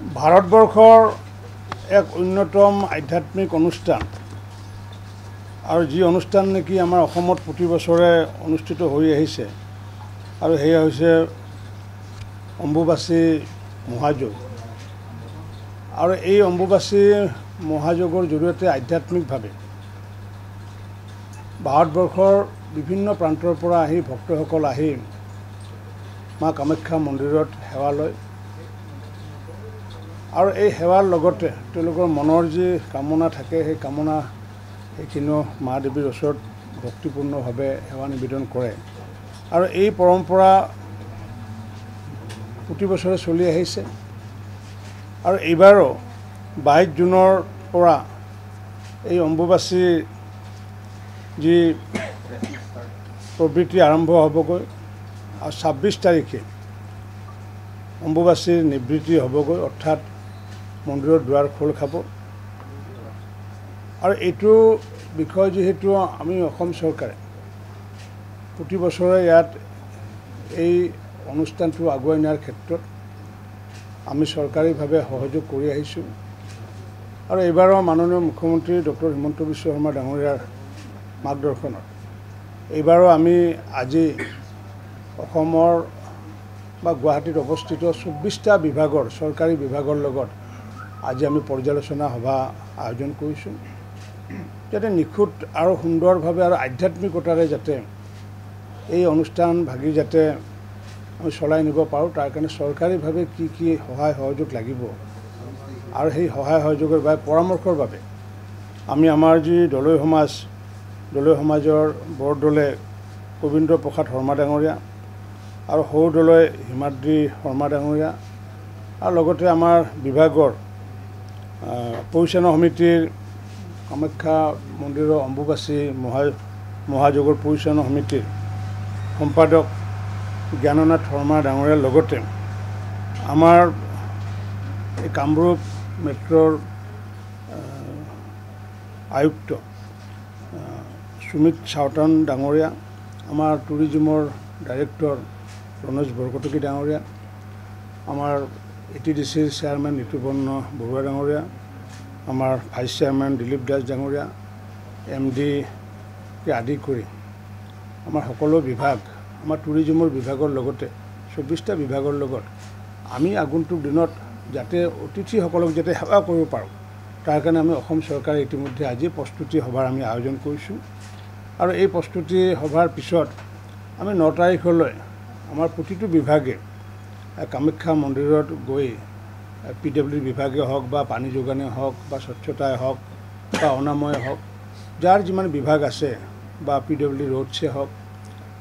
ভাৰতবৰ্ষৰ এক অন্যতম আধ্যাত্মিক অনুষ্ঠান আৰু যি অনুষ্ঠান নেকি আমাৰ অসমত প্ৰতি বছৰে অনুষ্ঠিত হৈ আহিছে আৰু সেয়া হৈছে অম্বুবাচী মহাযোগ। আৰু এই অম্বুবাচী মহাযোগৰ জৰিয়তে আধ্যাত্মিকভাৱে ভাৰতবৰ্ষৰ বিভিন্ন প্ৰান্তৰ পৰা আহি ভক্তসকল আহি মা কামাখ্যা মন্দিৰত সেৱা লয় আৰু এই সেৱাৰ লগতে তেওঁলোকৰ মনৰ যি কামনা থাকে সেই কামনা সেইখিনিও মা দেৱীৰ ওচৰত ভক্তিপূৰ্ণভাৱে সেৱা নিবেদন কৰে আৰু এই পৰম্পৰা প্ৰতি বছৰে চলি আহিছে। আৰু এইবাৰো 22 জুনৰ পৰা এই অম্বুবাচী যি প্ৰবৃত্তি আৰম্ভ হ'বগৈ আৰু 26 তাৰিখে অম্বুবাচীৰ নিবৃত্তি হ'বগৈ, অৰ্থাৎ মন্দিৰৰ দুৱাৰ খোল খাব। আৰু এইটো বিষয় যিহেতু আমি অসম চৰকাৰে প্ৰতি বছৰে ইয়াত এই অনুষ্ঠানটো আগুৱাই নিয়াৰ ক্ষেত্ৰত আমি চৰকাৰীভাৱে সহযোগ কৰি আহিছোঁ আৰু এইবাৰো মাননীয় মুখ্যমন্ত্ৰী ডক্টৰ হিমন্ত বিশ্ব শৰ্মা ডাঙৰীয়াৰ মাৰ্গদৰ্শনত এইবাৰো আমি আজি অসমৰ বা গুৱাহাটীত অৱস্থিত 24টা বিভাগৰ চৰকাৰী বিভাগৰ লগত আজি আমি পৰ্যালোচনা সভা আয়োজন কৰিছোঁ, যাতে নিখুঁত আৰু সুন্দৰভাৱে আৰু আধ্যাত্মিকতাৰে যাতে এই অনুষ্ঠান ভাগি যাতে আমি চলাই নিব পাৰোঁ, তাৰ কাৰণে চৰকাৰীভাৱে কি কি সহায় সহযোগ লাগিব আৰু সেই সহায় সহযোগৰ বাবে পৰামৰ্শৰ বাবে আমি আমাৰ যি দলৈ সমাজৰ বৰদলৈ গোবিন্দ প্ৰসাদ শৰ্মা ডাঙৰীয়া আৰু সৰু দলৈ হিমাদ্ৰী শৰ্মা ডাঙৰীয়া আৰু লগতে আমাৰ বিভাগৰ পৰিচালনা সমিতিৰ কামাখ্যা মন্দিৰৰ অম্বুবাচী মহাযোগৰ পৰিচালনা সমিতিৰ সম্পাদক জ্ঞাননাথ শৰ্মা ডাঙৰীয়াৰ লগতে আমাৰ এই কামৰূপ মেট্ৰৰ আয়ুক্ত সুমিত চাওতান ডাঙৰীয়া, আমাৰ টুৰিজিমৰ ডাইৰেক্টৰ ৰণোজ বৰকটকী ডাঙৰীয়া, আমাৰ ATDCৰ চেয়াৰমেন ঋতুপৰ্ণ বৰুৱা ডাঙৰীয়া, আমাৰ ভাইচ চেয়াৰমেন দিলীপ দাস ডাঙৰীয়া, MDকে আদি কৰি আমাৰ সকলো বিভাগ, আমাৰ টুৰিজিমৰ বিভাগৰ লগতে 24টা বিভাগৰ লগত আমি আগন্তুক দিনত যাতে অতিথিসকলক যাতে সেৱা কৰিব পাৰোঁ, তাৰ কাৰণে আমি অসম চৰকাৰে ইতিমধ্যে আজি প্ৰস্তুতি সভাৰ আমি আয়োজন কৰিছোঁ। আৰু এই প্ৰস্তুতি সভাৰ পিছত আমি 9 তাৰিখলৈ আমাৰ প্ৰতিটো বিভাগে কামাখ্যা মন্দিৰত গৈ PWD বিভাগে হওক বা পানী যোগানেই হওক বা স্বচ্ছতাই হওক বা অনাময়ে হওক, যাৰ যিমান বিভাগ আছে বা PWD ৰোডছে হওক,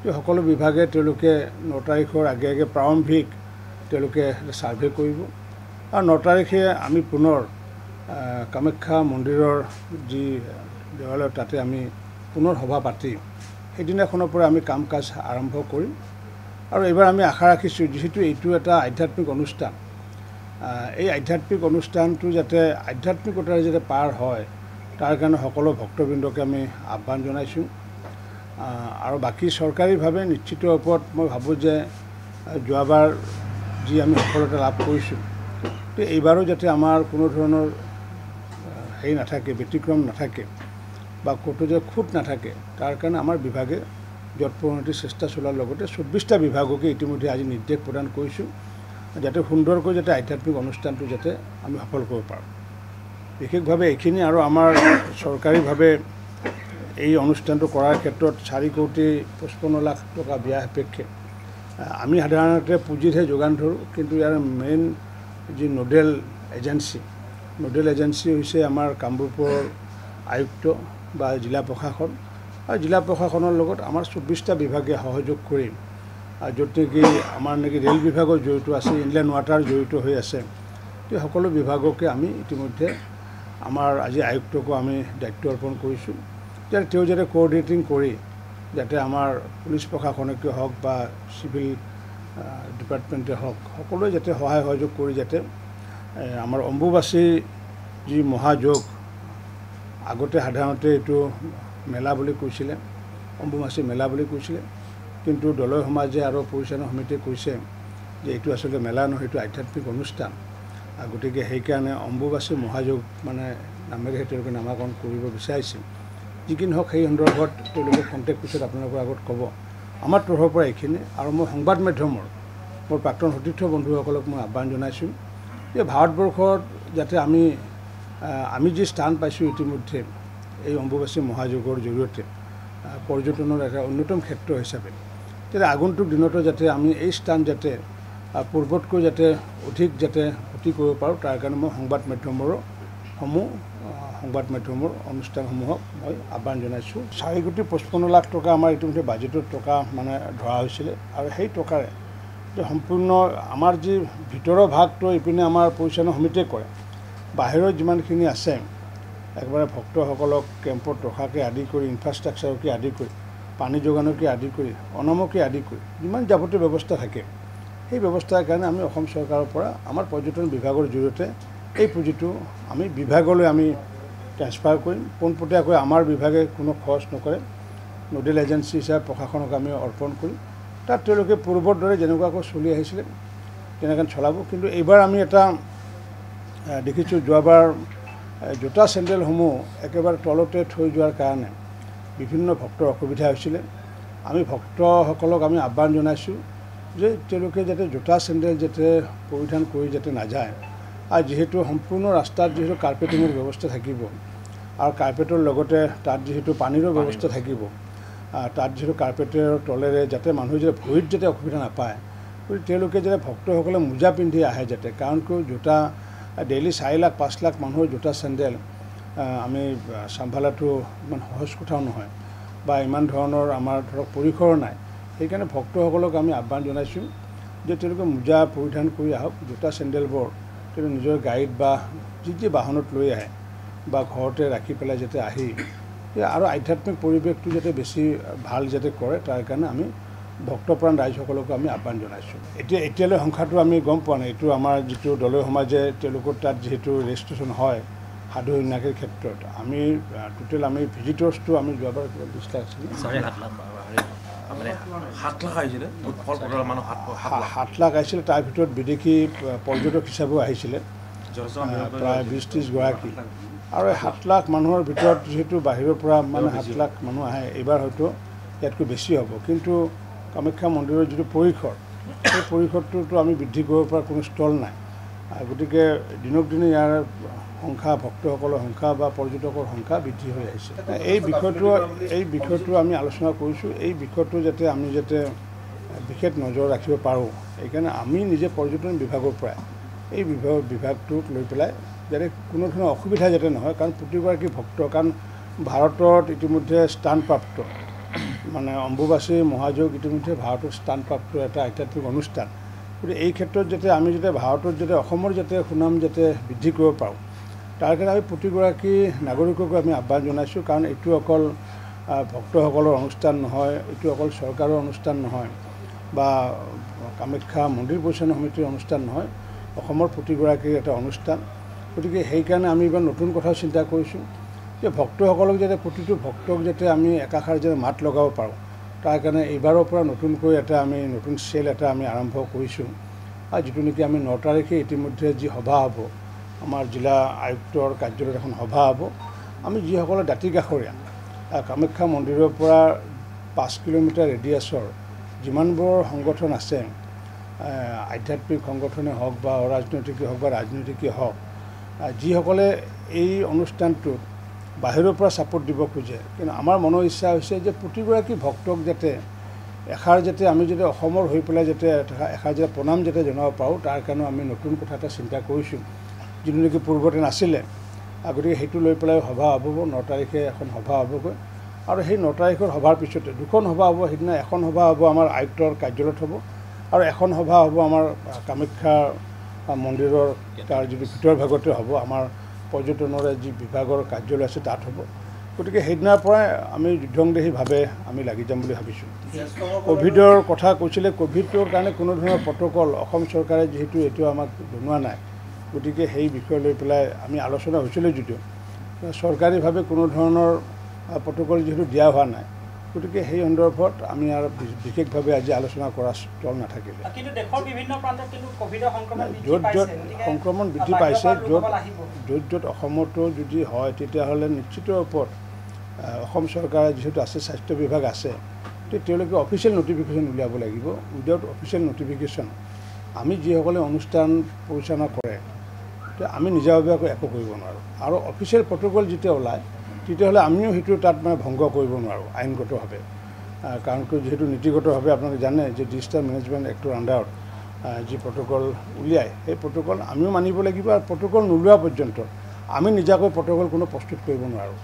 এই সকলো বিভাগে তেওঁলোকে 9 তাৰিখৰ আগে প্ৰাৰম্ভিক তেওঁলোকে ছাৰ্ভে কৰিব আৰু 9 তাৰিখে আমি পুনৰ কামাখ্যা মন্দিৰৰ যি দেৱালয় তাতে আমি পুনৰ সভা পাতি সেইদিনাখনৰ পৰা আমি কাম কাজ আৰম্ভ কৰিম। আৰু এইবাৰ আমি আশা ৰাখিছোঁ, যিহেতু এইটো এটা আধ্যাত্মিক অনুষ্ঠান, এই আধ্যাত্মিক অনুষ্ঠানটো যাতে আধ্যাত্মিকতাৰে যাতে পাৰ হয়, তাৰ কাৰণে সকলো ভক্তবৃন্দকে আমি আহ্বান জনাইছোঁ। আৰু বাকী চৰকাৰীভাৱে নিশ্চিত ওপৰত মই ভাবোঁ যে যোৱাবাৰ যি আমি সফলতা লাভ কৰিছোঁ, তো এইবাৰো যাতে আমাৰ কোনো ধৰণৰ হেৰি নাথাকে, ব্যতিক্ৰম নাথাকে বা ক'তো যে খুঁত নাথাকে, তাৰ কাৰণে আমাৰ বিভাগে যৎপৰোনাস্তি চেষ্টা চলোৱাৰ লগতে 24টা বিভাগকে ইতিমধ্যে আজি নিৰ্দেশ প্ৰদান কৰিছোঁ, যাতে সুন্দৰকৈ যাতে আধ্যাত্মিক অনুষ্ঠানটো যাতে আমি সফল কৰিব পাৰোঁ। বিশেষভাৱে এইখিনি আৰু আমাৰ চৰকাৰীভাৱে এই অনুষ্ঠানটো কৰাৰ ক্ষেত্ৰত 4,55,00,000 টকা ব্যয় সাপেক্ষে আমি সাধাৰণতে পুঁজিতহে যোগান ধৰোঁ, কিন্তু ইয়াৰ মেইন যি নোডেল এজেঞ্চি হৈছে আমাৰ কামৰূপৰ আয়ুক্ত বা জিলা প্ৰশাসন, আৰু জিলা প্ৰশাসনৰ লগত আমাৰ 24টা বিভাগে সহযোগ কৰি, য'ত নেকি আমাৰ নেকি ৰেল বিভাগৰ জড়িত আছে, ইনলেণ্ড ৱাটাৰ জড়িত হৈ আছে, এই সকলো বিভাগকে আমি ইতিমধ্যে আমাৰ আজি আয়ুক্তকো আমি দায়িত্ব অৰ্পণ কৰিছোঁ, যাতে তেওঁ যাতে কোঅৰ্ডিনেটিং কৰি যাতে আমাৰ পুলিচ প্ৰশাসনকে হওক বা চিভিল ডিপাৰ্টমেণ্টে হওক, সকলোৱে যাতে সহায় সহযোগ কৰি যাতে আমাৰ অম্বুবাচী যি মহাযোগ, আগতে সাধাৰণতে এইটো মেলা বুলি কৈছিলে, অম্বুবাচী মেলা বুলি কৈছিলে, কিন্তু দলৈ সমাজে আৰু পৰিচালনা সমিতিয়ে কৈছে যে এইটো আসলে মেলা নহয়, এইটো আধ্যাত্মিক অনুষ্ঠান গতিকে সেইকাৰণে অম্বুবাচী মহাযোগ মানে নামেৰে তেওঁলোকে নামাকৰণ কৰিব বিচাৰিছিল। যি কি নহওক সেই সন্দৰ্ভত তেওঁলোকে কণ্টেক্ট পিছত আপোনালোকৰ আগত ক'ব। আমাৰ তৰফৰ পৰা এইখিনি, আৰু মই সংবাদ মাধ্যমৰ মোৰ প্ৰাক্তন সতীৰ্থ বন্ধুসকলক মই আহ্বান জনাইছোঁ যে ভাৰতবৰ্ষত যাতে আমি যি স্থান পাইছোঁ ইতিমধ্যে এই অম্বুবাচী মহাযোগৰ জৰিয়তে পৰ্যটনৰ এটা অন্যতম ক্ষেত্ৰ হিচাপে, তেতিয়া আগন্তুক দিনতো যাতে আমি এই স্থান যাতে পূৰ্বতকৈ যাতে অধিক যাতে গতি কৰিব পাৰোঁ, তাৰ কাৰণে মই সংবাদ মাধ্যমৰ অনুষ্ঠানসমূহক মই আহ্বান জনাইছোঁ। 4,55 লাখ টকা আমাৰ ইতিমধ্যে বাজেটত টকা মানে ধৰা হৈছিলে, আৰু সেই টকাৰে সম্পূৰ্ণ আমাৰ যি ভিতৰৰ ভাগটো ইপিনে আমাৰ পৰিচালনা সমিতিয়ে কৰে, বাহিৰত যিমানখিনি আছে একেবাৰে ভক্তসকলক কেম্পত ৰখাকে আদি কৰি ইনফ্ৰাষ্ট্ৰাকচাৰকে আদি কৰি পানী যোগানকে আদি কৰি অনামকে আদি কৰি যিমান যাৱতীয় ব্যৱস্থা থাকে, সেই ব্যৱস্থাৰ কাৰণে আমি অসম চৰকাৰৰ পৰা আমাৰ পৰ্যটন বিভাগৰ জৰিয়তে এই পুঁজিটো আমি বিভাগলৈ আমি ট্ৰেন্সফাৰ কৰিম। পোনপটীয়াকৈ আমাৰ বিভাগে কোনো খৰচ নকৰে, নডেল এজেঞ্চি হিচাপে প্ৰশাসনক আমি অৰ্পণ কৰিম। তাত তেওঁলোকে পূৰ্বৰ দৰে যেনেকুৱাকৈ চলি আহিছিলে তেনেকৈ চলাব। কিন্তু এইবাৰ আমি এটা দেখিছোঁ, যোৱাবাৰ জোতা চেণ্ডেলসমূহ একেবাৰে তলতে থৈ যোৱাৰ কাৰণে বিভিন্ন ভক্তৰ অসুবিধা হৈছিলে। আমি ভক্তসকলক আমি আহ্বান জনাইছোঁ যে তেওঁলোকে যাতে জোতা চেণ্ডেল যাতে পৰিধান কৰি যাতে নাযায়, আৰু যিহেতু সম্পূৰ্ণ ৰাস্তাত যিহেতু কাৰ্পেটিঙৰ ব্যৱস্থা থাকিব, আৰু কাৰ্পেটৰ লগতে তাত যিহেতু পানীৰো ব্যৱস্থা থাকিব, তাত যিহেতু কাৰ্পেটৰ তলেৰে যাতে মানুহে যাতে ভৰিত যাতে অসুবিধা নাপায়, গতিকে তেওঁলোকে যাতে ভক্তসকলে মোজা পিন্ধি আহে যাতে, কাৰণ কিয় জোতা ডেইলি 4 লাখ 5 লাখ মানুহৰ জোতা চেণ্ডেল আমি চম্ভালাটো ইমান সহজ কথাও নহয়, বা ইমান ধৰণৰ আমাৰ ধৰক পৰিসৰ নাই। সেইকাৰণে ভক্তসকলক আমি আহ্বান জনাইছোঁ যে তেওঁলোকে মোজা পৰিধান কৰি আহক, জোতা চেণ্ডেলবোৰ তেওঁলোকে নিজৰ গাড়ীত বা যি বাহনত লৈ আহে বা ঘৰতে ৰাখি পেলাই যাতে আহি আৰু আধ্যাত্মিক পৰিৱেশটো যাতে বেছি ভাল যাতে কৰে, তাৰ কাৰণে আমি ভক্তপ্ৰাণ ৰাইজসকলকো আমি আহ্বান জনাইছোঁ। এতিয়ালৈ সংখ্যাটো আমি গম পোৱা নাই। এইটো আমাৰ যিটো দলীয় সমাজে তেওঁলোকৰ তাত যিহেতু ৰেজিষ্ট্ৰেশ্যন হয় সাধু সন্যাসীৰ ক্ষেত্ৰত, আমি টোটেল আমি ভিজিটৰ্ছটো আমি যোৱাবাৰ 20 লাখ আছিলে, 7 লাখ আহিছিলে। তাৰ ভিতৰত বিদেশী পৰ্যটক হিচাপেও আহিছিলে প্ৰায় 20-30 গৰাকী, আৰু 7 লাখ মানুহৰ ভিতৰত যিহেতু বাহিৰৰ পৰা মানে 7 লাখ মানুহ আহে, এইবাৰ হয়তো ইয়াতকৈ বেছি হ'ব। কিন্তু কামাখ্যা মন্দিৰৰ যিটো পৰিসৰ, সেই পৰিসৰটোতো আমি বৃদ্ধি কৰিব পৰা কোনো স্থল নাই। গতিকে দিনক দিনে ইয়াৰ সংখ্যা, ভক্তসকলৰ সংখ্যা বা পৰ্যটকৰ সংখ্যা বৃদ্ধি হৈ আহিছে। এই বিষয়টো আমি আলোচনা কৰিছোঁ। এই বিষয়টো যাতে আমি যাতে বিশেষ নজৰ ৰাখিব পাৰোঁ, সেইকাৰণে আমি নিজে পৰ্যটন বিভাগৰ পৰা এই বিভাগটোক লৈ পেলাই যাতে কোনো ধৰণৰ অসুবিধা যাতে নহয়, কাৰণ প্ৰতিগৰাকী ভক্ত, কাৰণ ভাৰতত ইতিমধ্যে স্থানপ্ৰাপ্ত মানে অম্বুবাচী মহাযোগ ইতিমধ্যে ভাৰতত স্থানপ্ৰাপ্ত এটা আধ্যাত্মিক অনুষ্ঠান। গতিকে এই ক্ষেত্ৰত যাতে আমি যাতে ভাৰতত যাতে অসমৰ যাতে সুনাম যাতে বৃদ্ধি কৰিব পাৰোঁ, তাৰ কাৰণে আমি প্ৰতিগৰাকী নাগৰিককো আমি আহ্বান জনাইছোঁ। কাৰণ এইটো অকল ভক্তসকলৰ অনুষ্ঠান নহয়, এইটো অকল চৰকাৰৰ অনুষ্ঠান নহয় বা কামাখ্যা মন্দিৰ পৰিচালনা সমিতিৰ অনুষ্ঠান নহয়, অসমৰ প্ৰতিগৰাকীৰ এটা অনুষ্ঠান। গতিকে সেইকাৰণে আমি এইবাৰ নতুন কথা চিন্তা কৰিছোঁ যে ভক্তসকলক যাতে প্ৰতিটো ভক্তক যাতে আমি একাষাৰ যাতে মাত লগাব পাৰোঁ, তাৰ কাৰণে এইবাৰৰ পৰা নতুনকৈ আমি নতুন চেল এটা আমি আৰম্ভ কৰিছোঁ। আৰু যিটো নেকি আমি 9 তাৰিখে ইতিমধ্যে যি সভা হ'ব, আমাৰ জিলা আয়ুক্তৰ কাৰ্যালয়ত এখন সভা হ'ব। আমি যিসকলে দাঁতিকাষৰীয়া কামাখ্যা মন্দিৰৰ পৰা 5 কিলোমিটাৰ ৰেডিয়াছৰ যিমানবোৰ সংগঠন আছে, আধ্যাত্মিক সংগঠনে হওক বা অৰাজনৈতিকেই হওক বা ৰাজনৈতিকেই হওক, যিসকলে এই অনুষ্ঠানটোত বাহিৰৰ পৰা ছাপোৰ্ট দিব খোজে, কিন্তু আমাৰ মনৰ ইচ্ছা হৈছে যে প্ৰতিগৰাকী ভক্তক যাতে এষাৰ যাতে আমি যাতে অসমৰ হৈ পেলাই যাতে এষাৰ যাতে প্ৰণাম যাতে জনাব পাৰোঁ, তাৰ কাৰণে আমি নতুন কথা এটা চিন্তা কৰিছোঁ, যিটো নেকি পূৰ্বতে নাছিলে। গতিকে সেইটো লৈ পেলাই সভা হ'ব। 9 তাৰিখে এখন সভা হ'বগৈ, আৰু সেই 9 তাৰিখৰ সভাৰ পিছতে 2খন সভা হ'ব। সেইদিনা এখন সভা হ'ব আমাৰ আয়ুক্তৰ কাৰ্যালয়ত হ'ব, আৰু এখন সভা হ'ব আমাৰ কামাখ্যা মন্দিৰৰ তাৰ যিটো ভিতৰ ভাগতে হ'ব, আমাৰ পৰ্যটনৰে যি বিভাগৰ কাৰ্যালয় আছে তাত হ'ব। গতিকে সেইদিনাৰ পৰাই আমি যুদ্ধংদেহীভাৱে আমি লাগি যাম বুলি ভাবিছোঁ। ক'ভিডৰ কথা কৈছিলে, ক'ভিডৰ কাৰণে কোনো ধৰণৰ প্ৰট'কল অসম চৰকাৰে যিহেতু এইটো আমাক জনোৱা নাই, গতিকে সেই বিষয় লৈ পেলাই আমি আলোচনা হৈছিলে যদিও চৰকাৰীভাৱে কোনো ধৰণৰ প্ৰট'কল যিহেতু দিয়া হোৱা নাই, গতিকে সেই সন্দৰ্ভত আমি আৰু বিশেষভাৱে আজি আলোচনা কৰা স্থল নাথাকিলে। কিন্তু দেশৰ বিভিন্ন প্ৰান্তত কিন্তু কোভিডৰ সংক্ৰমণ য'ত সংক্ৰমণ বৃদ্ধি পাইছে, য'ত অসমতো যদি হয় তেতিয়াহ'লে নিশ্চিত ওপৰত অসম চৰকাৰে যিহেতু আছে, স্বাস্থ্য বিভাগ আছে, তেওঁলোকে অফিচিয়েল নটিফিকেশ্যন উলিয়াব লাগিব। উইদাউট অফিচিয়েল নটিফিকেশ্যন আমি যিসকলে অনুষ্ঠান পৰিচালনা কৰে আমি নিজাববীয়াকৈ একো কৰিব নোৱাৰোঁ। আৰু অফিচিয়েল প্ৰট'কল যেতিয়া ওলায় তেতিয়াহ'লে আমিও সেইটো তাত মানে ভংগ কৰিব নোৱাৰোঁ আইনগতভাৱে। কাৰণ যিহেতু নীতিগতভাৱে আপোনালোকে জানে যে ডিজাষ্টাৰ মেনেজমেণ্ট এক্টৰ আণ্ডাৰত যি প্ৰট'কল উলিয়ায় সেই প্ৰট'কল আমিও মানিব লাগিব। আৰু প্ৰট'কল নোলোৱা পৰ্যন্ত আমি নিজাকৈ প্ৰট'কল কোনো প্ৰস্তুত কৰিব নোৱাৰোঁ।